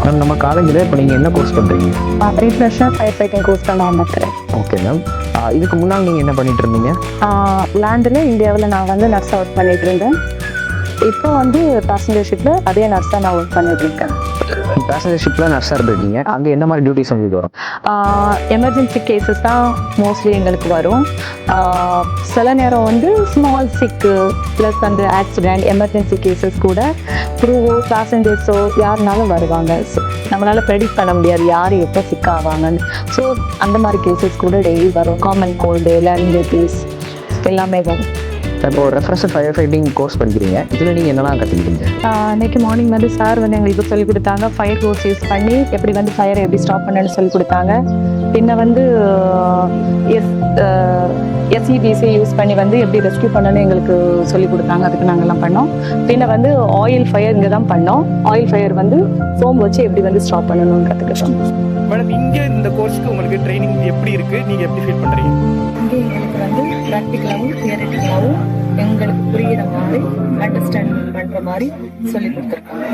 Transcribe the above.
Ma'am நம்ம காலேஜில் இப்போ நீங்கள் என்ன கோர்ஸ் பண்ணுறீங்க? ரீஃப்ரெஷ்ஷாக ஃபயர் ஃபைட்டிங் கோர்ஸ் பண்ண இருக்கிறேன். Okay ma'am. இதுக்கு முன்னால் நீங்கள் என்ன பண்ணிட்டு இருந்தீங்க? லேண்டில் இந்தியாவில் நான் வந்து நர்ஸாக ஒர்க் பண்ணிட்டு இருந்தேன். இப்போ வந்து பேசஞ்சர்ஷிப்பில் அதே நர்ஸாக நான் ஒர்க் பண்ணிட்டு இருக்கேன். பேசஞ்சர்ஷிப்பில் நர்ஸாக இருந்திருக்கீங்க. அங்கே என்ன மாதிரி டியூட்டிஸ் உங்களுக்கு வரும்? எமர்ஜென்சி கேசஸ் தான் மோஸ்ட்லி எங்களுக்கு வரும். சில நேரம் வந்து ஸ்மால் சிக்கு ப்ளஸ் அந்த ஆக்சிடெண்ட் எமர்ஜென்சி கேசஸ் கூட க்ரூவோ பேசஞ்சர்ஸோ யாருனாலும் வருவாங்க. ஸோ நம்மளால் ப்ரெடிக்ட் பண்ண முடியாது யார் எப்போ சிக் ஆவாங்கன்னு. ஸோ அந்த மாதிரி கேசஸ் கூட டெய்லி வரும். காமன் கோல்டு லேர்னிங் எல்லாமே வரும். இப்போ ரெஃப்ரெஷர் ஃபயர் ஃபைட்டிங் கோர்ஸ் படிக்கிறீங்க. இதில் நீங்கள் என்னெல்லாம் கற்றுக்கிட்டீங்க? இன்றைக்கி மார்னிங் வந்து சார் வந்து எங்களுக்கு சொல்லிக் கொடுத்தாங்க. ஃபயர் கோர்ஸ் யூஸ் பண்ணி எப்படி வந்து ஃபயரை எப்படி ஸ்டாப் பண்ணணும்னு சொல்லிக் கொடுத்தாங்க. பின்ன வந்து எஸ்இபிசி யூஸ் பண்ணி வந்து எப்படி ரெஸ்க்யூ பண்ணணும்னு எங்களுக்கு சொல்லிக் கொடுத்தாங்க. அதுக்கு நாங்கள்லாம் பண்ணோம். பின்ன வந்து ஆயில் ஃபயர் இங்கே தான் பண்ணோம். ஆயில் ஃபயர் வந்து ஃபோம் வச்சு எப்படி வந்து ஸ்டாப் பண்ணணும்னு கற்றுக்கிட்டோம். மேடம், இங்கே இந்த கோர்ஸ்க்கு உங்களுக்கு ட்ரைனிங் எப்படி இருக்குது? நீங்கள் எப்படி ஃபீல் பண்ணுறீங்க? இங்கே எங்களுக்கு வந்து ப்ராக்டிக்கலாகவும் தியரிட்டிக்கலாகவும் எங்களுக்கு புரிகிற மாதிரி அண்டர்ஸ்டாண்டிங் பண்ணுற மாதிரி சொல்லிக் கொடுத்துருக்காங்க.